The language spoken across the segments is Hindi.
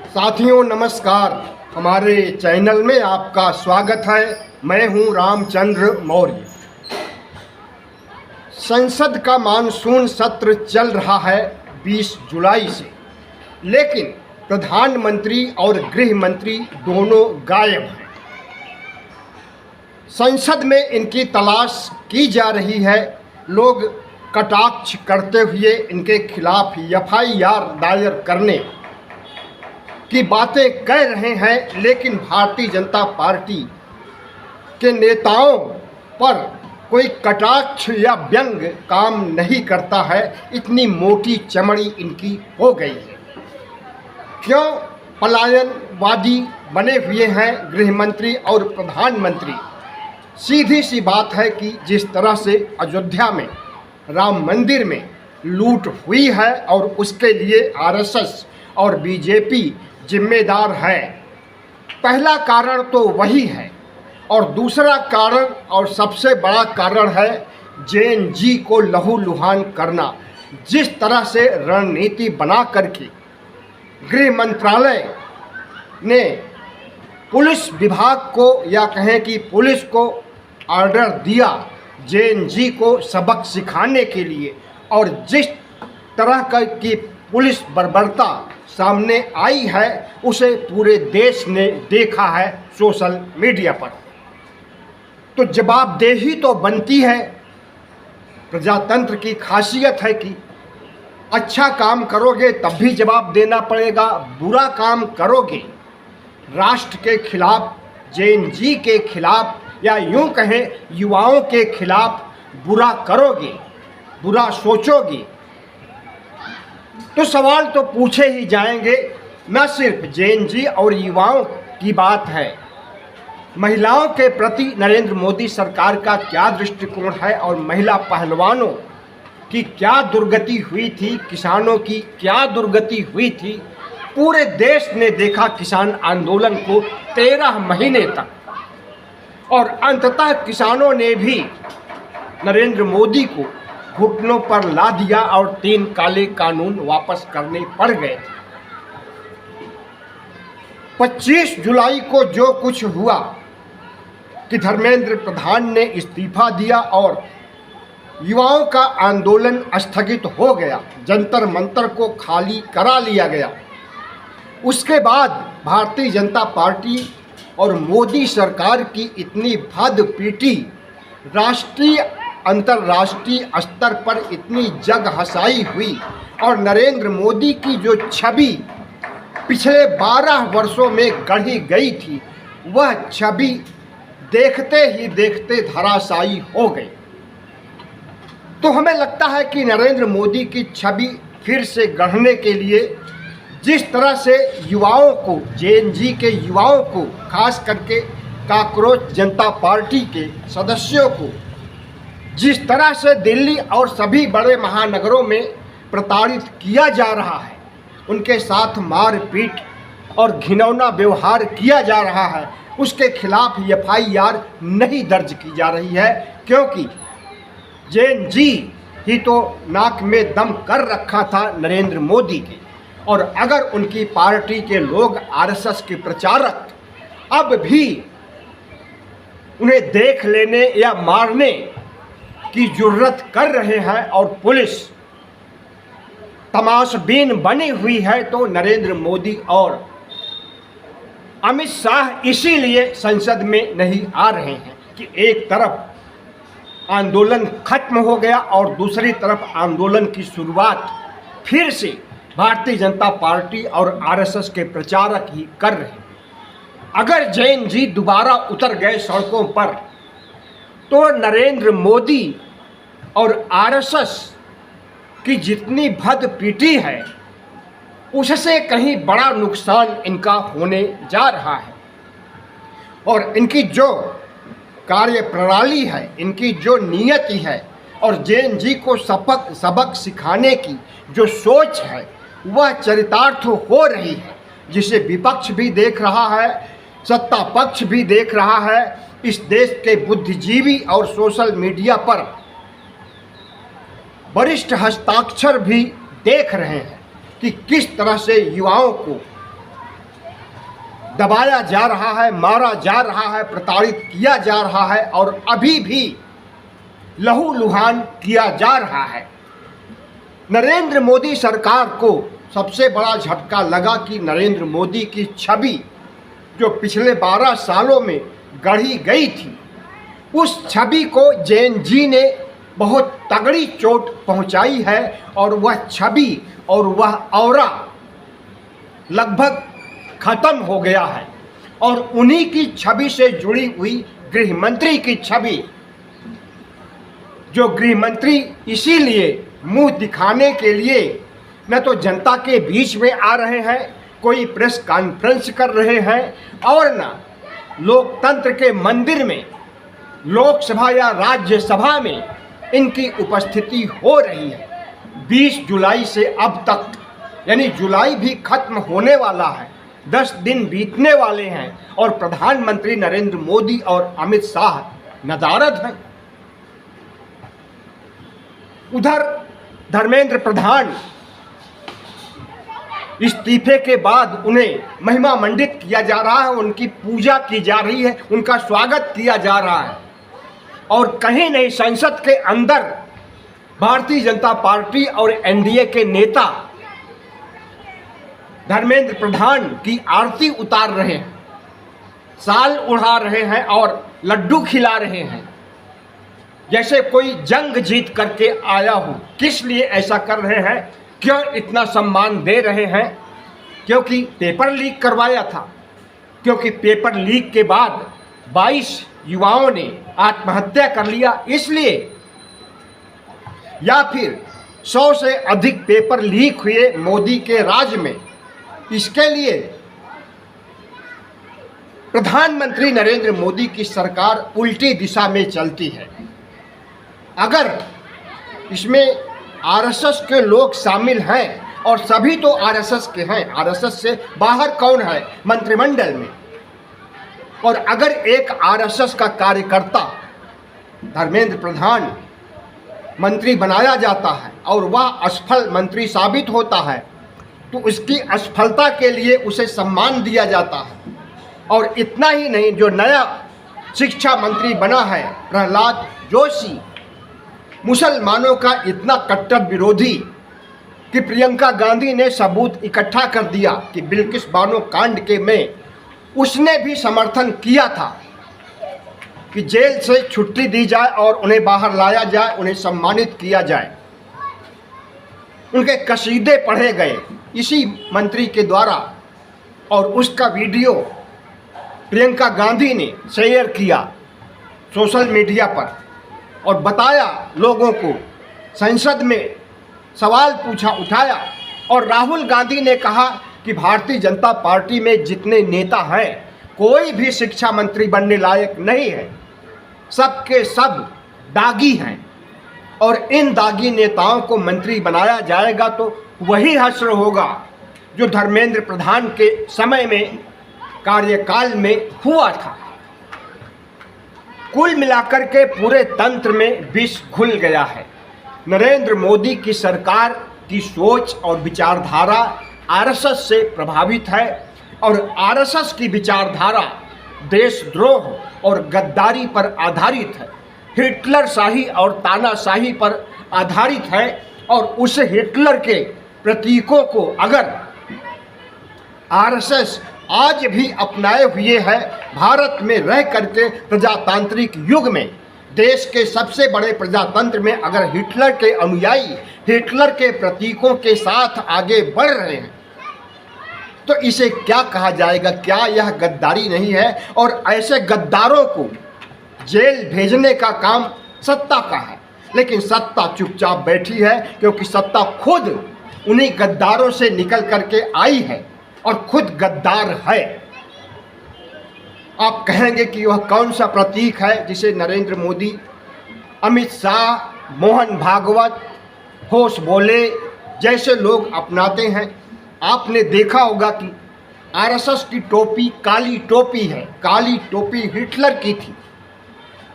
साथियों नमस्कार। हमारे चैनल में आपका स्वागत है। मैं हूं रामचंद्र मौर्य। संसद का मानसून सत्र चल रहा है 20 जुलाई से, लेकिन प्रधानमंत्री और गृह मंत्री दोनों गायब हैं। संसद में इनकी तलाश की जा रही है। लोग कटाक्ष करते हुए इनके खिलाफ एफआईआर दायर करने की बातें कह रहे हैं, लेकिन भारतीय जनता पार्टी के नेताओं पर कोई कटाक्ष या व्यंग काम नहीं करता है। इतनी मोटी चमड़ी इनकी हो गई है। क्यों पलायनवादी बने हुए हैं गृह मंत्री और प्रधानमंत्री? सीधी सी बात है कि जिस तरह से अयोध्या में राम मंदिर में लूट हुई है और उसके लिए आरएसएस और बीजेपी जिम्मेदार है। पहला कारण तो वही है, और दूसरा कारण और सबसे बड़ा कारण है जेएनजी को लहूलुहान करना। जिस तरह से रणनीति बना करके गृह मंत्रालय ने पुलिस विभाग को या कहें कि पुलिस को ऑर्डर दिया जेएनजी को सबक सिखाने के लिए, और जिस तरह की पुलिस बर्बरता सामने आई है उसे पूरे देश ने देखा है सोशल मीडिया पर। तो जवाबदेही तो बनती है। प्रजातंत्र की खासियत है कि अच्छा काम करोगे तब भी जवाब देना पड़ेगा, बुरा काम करोगे राष्ट्र के खिलाफ, जेएनजी के खिलाफ या यूं कहें युवाओं के खिलाफ बुरा करोगे, बुरा सोचोगे तो सवाल तो पूछे ही जाएंगे। न सिर्फ जेएनजी और युवाओं की बात है, महिलाओं के प्रति नरेंद्र मोदी सरकार का क्या दृष्टिकोण है और महिला पहलवानों की क्या दुर्गति हुई थी, किसानों की क्या दुर्गति हुई थी। पूरे देश ने देखा किसान आंदोलन को 13 महीने तक, और अंततः किसानों ने भी नरेंद्र मोदी को घुटनों पर ला दिया और 3 काले कानून वापस करने पड़ गए। 25 जुलाई को जो कुछ हुआ कि धर्मेंद्र प्रधान ने इस्तीफा दिया और युवाओं का आंदोलन स्थगित हो गया, जंतर मंतर को खाली करा लिया गया। उसके बाद भारतीय जनता पार्टी और मोदी सरकार की इतनी भद्दपीटी, राष्ट्रीय अंतर्राष्ट्रीय स्तर पर इतनी जग हंसाई हुई, और नरेंद्र मोदी की जो छवि पिछले 12 वर्षों में गढ़ी गई थी वह छवि देखते ही देखते धराशायी हो गई। तो हमें लगता है कि नरेंद्र मोदी की छवि फिर से गढ़ने के लिए जिस तरह से युवाओं को, जेएनजी के युवाओं को, खास करके काकरोच जनता पार्टी के सदस्यों को जिस तरह से दिल्ली और सभी बड़े महानगरों में प्रताड़ित किया जा रहा है, उनके साथ मारपीट और घिनौना व्यवहार किया जा रहा है, उसके खिलाफ एफआईआर नहीं दर्ज की जा रही है। क्योंकि जेएनजी ही तो नाक में दम कर रखा था नरेंद्र मोदी के, और अगर उनकी पार्टी के लोग, आरएसएस के प्रचारक अब भी उन्हें देख लेने या मारने की जुर्रत कर रहे हैं और पुलिस तमाशबीन बनी हुई है, तो नरेंद्र मोदी और अमित शाह इसीलिए संसद में नहीं आ रहे हैं कि एक तरफ आंदोलन खत्म हो गया और दूसरी तरफ आंदोलन की शुरुआत फिर से भारतीय जनता पार्टी और आरएसएस के प्रचारक ही कर रहे हैं। अगर जेएनजी दोबारा उतर गए सड़कों पर तो नरेंद्र मोदी और आरएसएस की जितनी भद्दपीटी है उससे कहीं बड़ा नुकसान इनका होने जा रहा है। और इनकी जो कार्य प्रणाली है, इनकी जो नियति है और जेएनजी को सबक सिखाने की जो सोच है वह चरितार्थ हो रही है, जिसे विपक्ष भी देख रहा है, सत्ता पक्ष भी देख रहा है। इस देश के बुद्धिजीवी और सोशल मीडिया पर वरिष्ठ हस्ताक्षर भी देख रहे हैं कि किस तरह से युवाओं को दबाया जा रहा है, मारा जा रहा है, प्रताड़ित किया जा रहा है और अभी भी लहूलुहान किया जा रहा है। नरेंद्र मोदी सरकार को सबसे बड़ा झटका लगा कि नरेंद्र मोदी की छवि जो पिछले 12 सालों में गढ़ी गई थी, उस छवि को जैन जी ने बहुत तगड़ी चोट पहुंचाई है और वह छवि और वह औरा लगभग खत्म हो गया है। और उन्हीं की छवि से जुड़ी हुई गृह मंत्री की छवि, जो गृह मंत्री इसीलिए मुंह दिखाने के लिए न तो जनता के बीच में आ रहे हैं, कोई प्रेस कॉन्फ्रेंस कर रहे हैं और न लोकतंत्र के मंदिर में, लोकसभा या राज्यसभा में इनकी उपस्थिति हो रही है। 20 जुलाई से अब तक, यानी जुलाई भी खत्म होने वाला है, 10 दिन बीतने वाले हैं और प्रधानमंत्री नरेंद्र मोदी और अमित शाह नदारद हैं। उधर धर्मेंद्र प्रधान इस्तीफे के बाद उन्हें महिमा मंडित किया जा रहा है, उनकी पूजा की जा रही है, उनका स्वागत किया जा रहा है और कहीं नहीं संसद के अंदर भारतीय जनता पार्टी और एनडीए के नेता धर्मेंद्र प्रधान की आरती उतार रहे हैं, साल उड़ा रहे हैं और लड्डू खिला रहे हैं, जैसे कोई जंग जीत करके आया हो। किस लिए ऐसा कर रहे हैं, क्यों इतना सम्मान दे रहे हैं? क्योंकि पेपर लीक करवाया था, क्योंकि पेपर लीक के बाद 22 युवाओं ने आत्महत्या कर लिया इसलिए, या फिर 100 से अधिक पेपर लीक हुए मोदी के राज में, इसके लिए प्रधानमंत्री नरेंद्र मोदी की सरकार उल्टी दिशा में चलती है। अगर इसमें आरएसएस के लोग शामिल हैं और सभी तो आरएसएस के हैं, आरएसएस से बाहर कौन है मंत्रिमंडल में, और अगर एक आरएसएस का कार्यकर्ता धर्मेंद्र प्रधान मंत्री बनाया जाता है और वह असफल मंत्री साबित होता है तो उसकी असफलता के लिए उसे सम्मान दिया जाता है। और इतना ही नहीं, जो नया शिक्षा मंत्री बना है प्रहलाद जोशी, मुसलमानों का इतना कट्टर विरोधी कि प्रियंका गांधी ने सबूत इकट्ठा कर दिया कि बिल्किस बानो कांड के में उसने भी समर्थन किया था कि जेल से छुट्टी दी जाए और उन्हें बाहर लाया जाए, उन्हें सम्मानित किया जाए। उनके कसीदे पढ़े गए इसी मंत्री के द्वारा और उसका वीडियो प्रियंका गांधी ने शेयर किया सोशल मीडिया पर और बताया लोगों को, संसद में सवाल उठाया और राहुल गांधी ने कहा कि भारतीय जनता पार्टी में जितने नेता हैं कोई भी शिक्षा मंत्री बनने लायक नहीं है, सबके सब दागी हैं और इन दागी नेताओं को मंत्री बनाया जाएगा तो वही हश्र होगा जो धर्मेंद्र प्रधान के समय में कार्यकाल में हुआ था। कुल मिलाकर के पूरे तंत्र में विष घुल गया है। नरेंद्र मोदी की सरकार की सोच और विचारधारा आरएसएस से प्रभावित है और आरएसएस की विचारधारा देशद्रोह और गद्दारी पर आधारित है, हिटलर शाही और तानाशाही पर आधारित है। और उस हिटलर के प्रतीकों को अगर आरएसएस आज भी अपनाए हुए है, भारत में रह करके प्रजातांत्रिक युग में देश के सबसे बड़े प्रजातंत्र में अगर हिटलर के अनुयायी हिटलर के प्रतीकों के साथ आगे बढ़ रहे हैं तो इसे क्या कहा जाएगा? क्या यह गद्दारी नहीं है? और ऐसे गद्दारों को जेल भेजने का काम सत्ता का है, लेकिन सत्ता चुपचाप बैठी है क्योंकि सत्ता खुद उन्हीं गद्दारों से निकल करके आई है और खुद गद्दार है। आप कहेंगे कि वह कौन सा प्रतीक है जिसे नरेंद्र मोदी, अमित शाह, मोहन भागवत, होश बोले जैसे लोग अपनाते हैं? आपने देखा होगा कि आरएसएस की टोपी काली टोपी है, काली टोपी हिटलर की थी।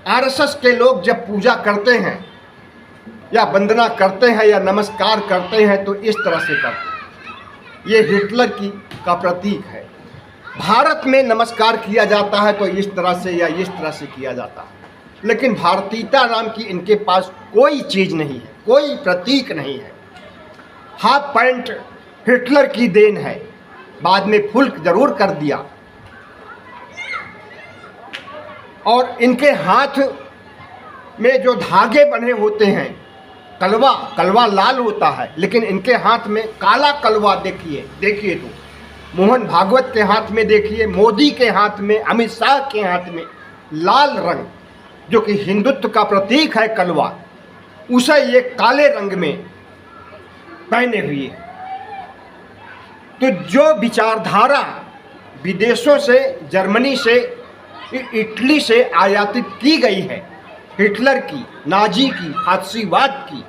आरएसएस के लोग जब पूजा करते हैं या वंदना करते हैं या नमस्कार करते हैं तो इस तरह से करते हैं, ये हिटलर का प्रतीक है। भारत में नमस्कार किया जाता है तो इस तरह से या इस तरह से किया जाता है, लेकिन भारतीयता नाम की इनके पास कोई चीज़ नहीं है, कोई प्रतीक नहीं है। हाफ पैंट हिटलर की देन है, बाद में फुल जरूर कर दिया। और इनके हाथ में जो धागे बने होते हैं, कलवा लाल होता है, लेकिन इनके हाथ में काला कलवा देखिए तो मोहन भागवत के हाथ में देखिए, मोदी के हाथ में, अमित शाह के हाथ में लाल रंग, जो कि हिंदुत्व का प्रतीक है कलवा, उसे ये काले रंग में पहने हुए। तो जो विचारधारा विदेशों से, जर्मनी से, इटली से आयातित की गई है, हिटलर की, नाजी की, फासिस्टवाद की,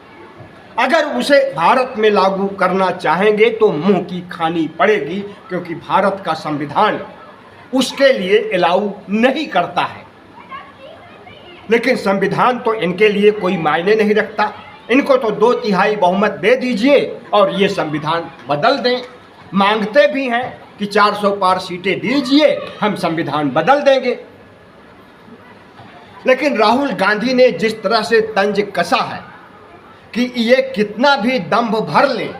अगर उसे भारत में लागू करना चाहेंगे तो मुंह की खानी पड़ेगी, क्योंकि भारत का संविधान उसके लिए अलाउ नहीं करता है। लेकिन संविधान तो इनके लिए कोई मायने नहीं रखता। इनको तो 2/3 बहुमत दे दीजिए और ये संविधान बदल दें। मांगते भी हैं कि 400 पार सीटें दीजिए, हम संविधान बदल देंगे। लेकिन राहुल गांधी ने जिस तरह से तंज कसा है कि ये कितना भी दंभ भर लें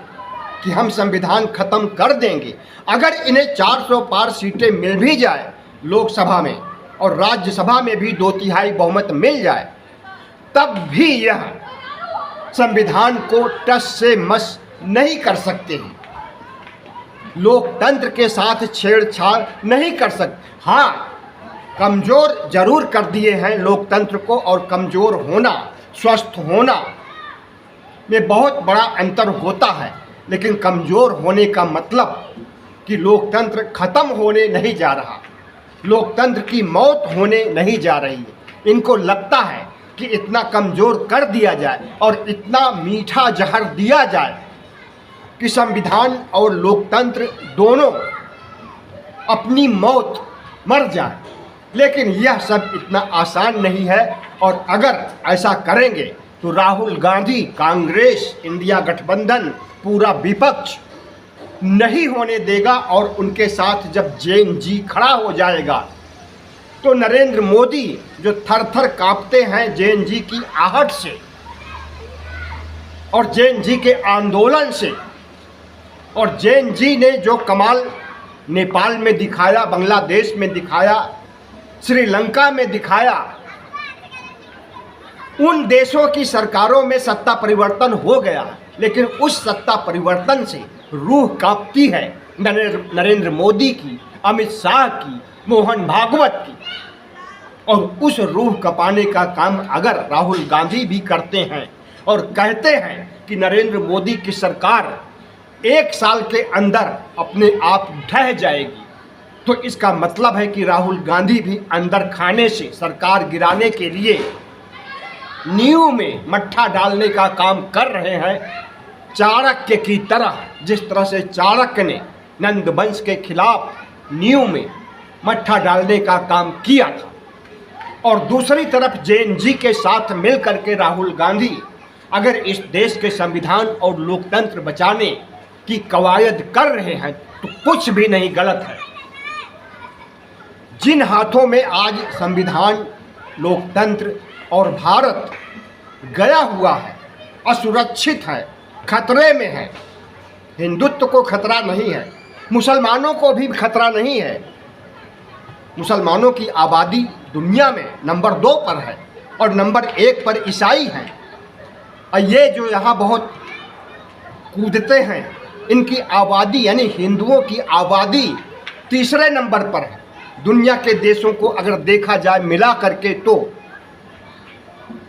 कि हम संविधान खत्म कर देंगे, अगर इन्हें 400 पार सीटें मिल भी जाए लोकसभा में और राज्यसभा में भी 2/3 बहुमत मिल जाए, तब भी यह संविधान को टस से मस नहीं कर सकते हैं, लोकतंत्र के साथ छेड़छाड़ नहीं कर सकते। हाँ, कमज़ोर जरूर कर दिए हैं लोकतंत्र को, और कमज़ोर होना, स्वस्थ होना में बहुत बड़ा अंतर होता है। लेकिन कमज़ोर होने का मतलब कि लोकतंत्र ख़त्म होने नहीं जा रहा, लोकतंत्र की मौत होने नहीं जा रही है। इनको लगता है कि इतना कमज़ोर कर दिया जाए और इतना मीठा जहर दिया जाए कि संविधान और लोकतंत्र दोनों अपनी मौत मर जाए। लेकिन यह सब इतना आसान नहीं है, और अगर ऐसा करेंगे तो राहुल गांधी, कांग्रेस, इंडिया गठबंधन, पूरा विपक्ष नहीं होने देगा। और उनके साथ जब जेएनजी खड़ा हो जाएगा तो नरेंद्र मोदी, जो थर थर कांपते हैं जेएनजी की आहट से और जेएनजी के आंदोलन से, और जेएनजी ने जो कमाल नेपाल में दिखाया, बांग्लादेश में दिखाया, श्रीलंका में दिखाया, उन देशों की सरकारों में सत्ता परिवर्तन हो गया, लेकिन उस सत्ता परिवर्तन से रूह कांपती है नरेंद्र मोदी की, अमित शाह की, मोहन भागवत की। और उस रूह कपाने का काम अगर राहुल गांधी भी करते हैं और कहते हैं कि नरेंद्र मोदी की सरकार 1 साल के अंदर अपने आप ढह जाएगी, तो इसका मतलब है कि राहुल गांधी भी अंदर खाने से सरकार गिराने के लिए नींव में मट्ठा डालने का काम कर रहे हैं, चाणक्य की तरह। जिस तरह से चाणक्य ने नंद वंश के खिलाफ नींव में मट्ठा डालने का काम किया था, और दूसरी तरफ जेएनजी के साथ मिलकर के राहुल गांधी अगर इस देश के संविधान और लोकतंत्र बचाने की कवायद कर रहे हैं तो कुछ भी नहीं गलत है। जिन हाथों में आज संविधान, लोकतंत्र और भारत गया हुआ है, असुरक्षित है, खतरे में है, हिंदुत्व को खतरा नहीं है, मुसलमानों को भी खतरा नहीं है। मुसलमानों की आबादी दुनिया में नंबर 2 पर है और नंबर 1 पर ईसाई हैं। और ये जो यहाँ बहुत कूदते हैं, इनकी आबादी यानी हिंदुओं की आबादी तीसरे नंबर पर है दुनिया के देशों को अगर देखा जाए मिला करके तो।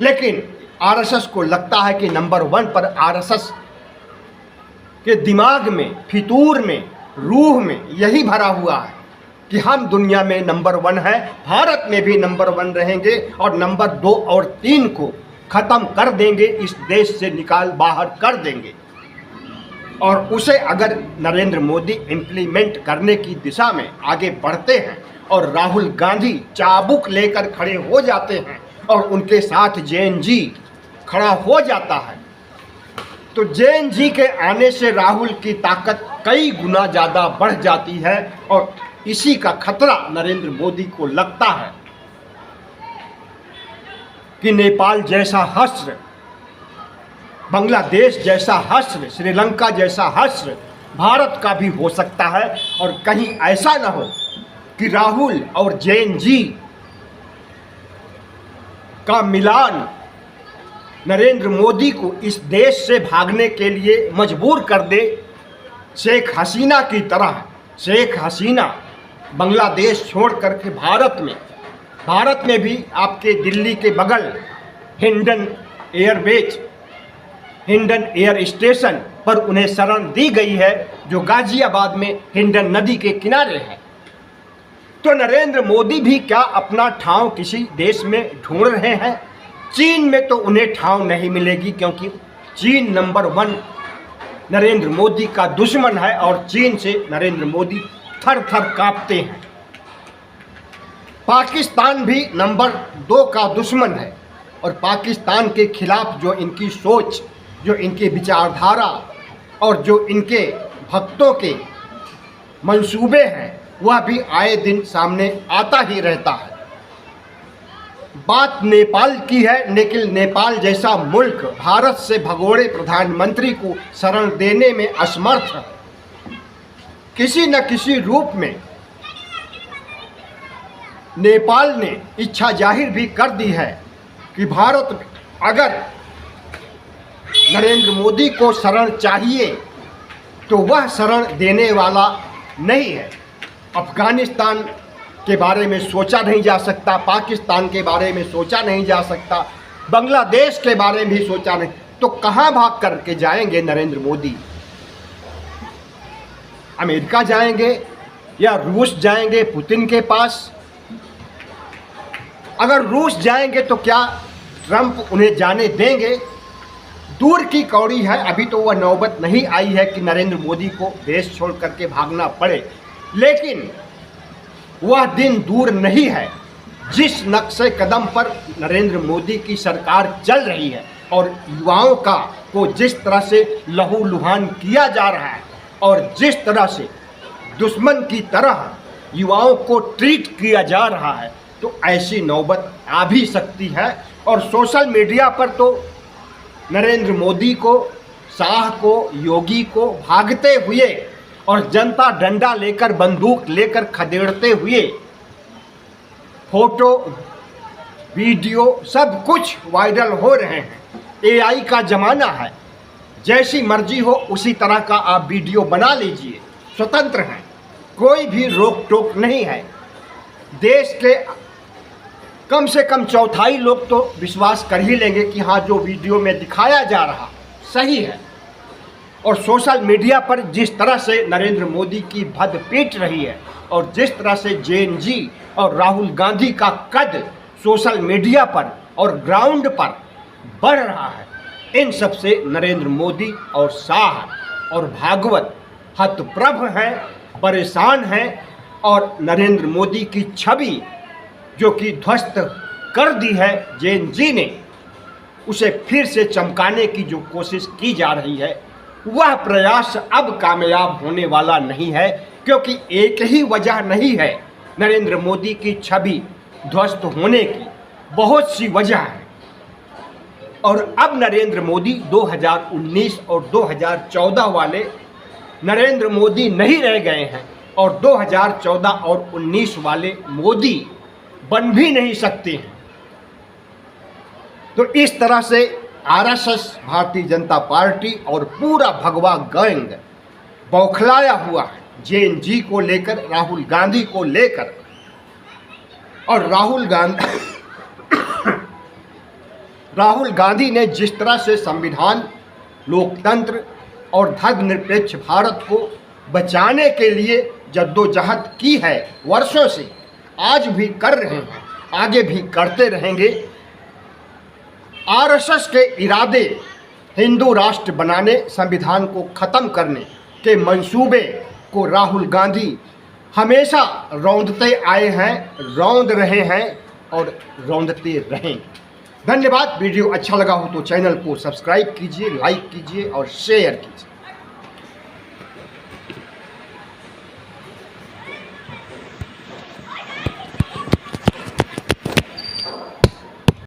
लेकिन आरएसएस को लगता है कि नंबर 1 पर, आरएसएस के दिमाग में, फितूर में, रूह में यही भरा हुआ है कि हम दुनिया में नंबर 1 है, भारत में भी नंबर 1 रहेंगे और नंबर 2 और 3 को ख़त्म कर देंगे, इस देश से निकाल बाहर कर देंगे। और उसे अगर नरेंद्र मोदी इम्प्लीमेंट करने की दिशा में आगे बढ़ते हैं और राहुल गांधी चाबुक लेकर खड़े हो जाते हैं और उनके साथ जेएनजी खड़ा हो जाता है, तो जेएनजी के आने से राहुल की ताकत कई गुना ज़्यादा बढ़ जाती है और इसी का खतरा नरेंद्र मोदी को लगता है कि नेपाल जैसा हश्र, बांग्लादेश जैसा हश्र, श्रीलंका जैसा हश्र भारत का भी हो सकता है। और कहीं ऐसा न हो कि राहुल और जैन जी का मिलान नरेंद्र मोदी को इस देश से भागने के लिए मजबूर कर दे, शेख हसीना की तरह। शेख हसीना बांग्लादेश छोड़ करके भारत में भी आपके दिल्ली के बगल Hindon airbase, Hindon air station पर उन्हें शरण दी गई है, जो गाजियाबाद में हिंडन नदी के किनारे है। तो नरेंद्र मोदी भी क्या अपना ठांव किसी देश में ढूंढ रहे हैं? चीन में तो उन्हें ठांव नहीं मिलेगी, क्योंकि चीन नंबर 1 नरेंद्र मोदी का दुश्मन है और चीन से नरेंद्र मोदी थर थर कांपते हैं। पाकिस्तान भी नंबर 2 का दुश्मन है और पाकिस्तान के खिलाफ जो इनकी सोच, जो इनकी विचारधारा और जो इनके भक्तों के मंसूबे हैं, वह भी आए दिन सामने आता ही रहता है। बात नेपाल की है, लेकिन नेपाल जैसा मुल्क भारत से भगोड़े प्रधानमंत्री को शरण देने में असमर्थ है। किसी न किसी रूप में नेपाल ने इच्छा जाहिर भी कर दी है कि भारत अगर नरेंद्र मोदी को शरण चाहिए तो वह शरण देने वाला नहीं है। अफगानिस्तान के बारे में सोचा नहीं जा सकता, पाकिस्तान के बारे में सोचा नहीं जा सकता, बांग्लादेश के बारे में भी सोचा नहीं, तो कहाँ भाग करके जाएंगे नरेंद्र मोदी? अमेरिका जाएंगे या रूस जाएंगे पुतिन के पास? अगर रूस जाएंगे तो क्या ट्रंप उन्हें जाने देंगे? दूर की कौड़ी है, अभी तो वह नौबत नहीं आई है कि नरेंद्र मोदी को देश छोड़ करके भागना पड़े, लेकिन वह दिन दूर नहीं है जिस नक्शे कदम पर नरेंद्र मोदी की सरकार चल रही है और युवाओं को जिस तरह से लहूलुहान किया जा रहा है और जिस तरह से दुश्मन की तरह युवाओं को ट्रीट किया जा रहा है, तो ऐसी नौबत आ भी सकती है। और सोशल मीडिया पर तो नरेंद्र मोदी को, शाह को, योगी को भागते हुए और जनता डंडा लेकर, बंदूक लेकर खदेड़ते हुए फोटो, वीडियो सब कुछ वायरल हो रहे हैं। एआई का ज़माना है, जैसी मर्जी हो उसी तरह का आप वीडियो बना लीजिए, स्वतंत्र हैं, कोई भी रोक टोक नहीं है। देश के कम से कम चौथाई लोग तो विश्वास कर ही लेंगे कि हाँ, जो वीडियो में दिखाया जा रहा सही है। और सोशल मीडिया पर जिस तरह से नरेंद्र मोदी की भद पीट रही है और जिस तरह से जैन जी और राहुल गांधी का कद सोशल मीडिया पर और ग्राउंड पर बढ़ रहा है, इन सब से नरेंद्र मोदी और शाह और भागवत हतप्रभ हैं, परेशान हैं। और नरेंद्र मोदी की छवि जो कि ध्वस्त कर दी है जैन जी ने, उसे फिर से चमकाने की जो कोशिश की जा रही है, वह प्रयास अब कामयाब होने वाला नहीं है, क्योंकि एक ही वजह नहीं है नरेंद्र मोदी की छवि ध्वस्त होने की, बहुत सी वजह है। और अब नरेंद्र मोदी 2019 और 2014 वाले नरेंद्र मोदी नहीं रह गए हैं और 2014 और 19 वाले मोदी बन भी नहीं सकते हैं। तो इस तरह से आरएसएस, भारतीय जनता पार्टी और पूरा भगवा गैंग बौखलाया हुआ है जैन जी को लेकर, राहुल गांधी को लेकर। और राहुल गांधी ने जिस तरह से संविधान, लोकतंत्र और धर्मनिरपेक्ष भारत को बचाने के लिए जद्दोजहद की है वर्षों से, आज भी कर रहे हैं, आगे भी करते रहेंगे। आरएसएस के इरादे हिंदू राष्ट्र बनाने, संविधान को ख़त्म करने के मंसूबे को राहुल गांधी हमेशा रौंदते आए हैं, रौंद रहे हैं और रौंदते रहेंगे। धन्यवाद। वीडियो अच्छा लगा हो तो चैनल को सब्सक्राइब कीजिए, लाइक कीजिए और शेयर कीजिए।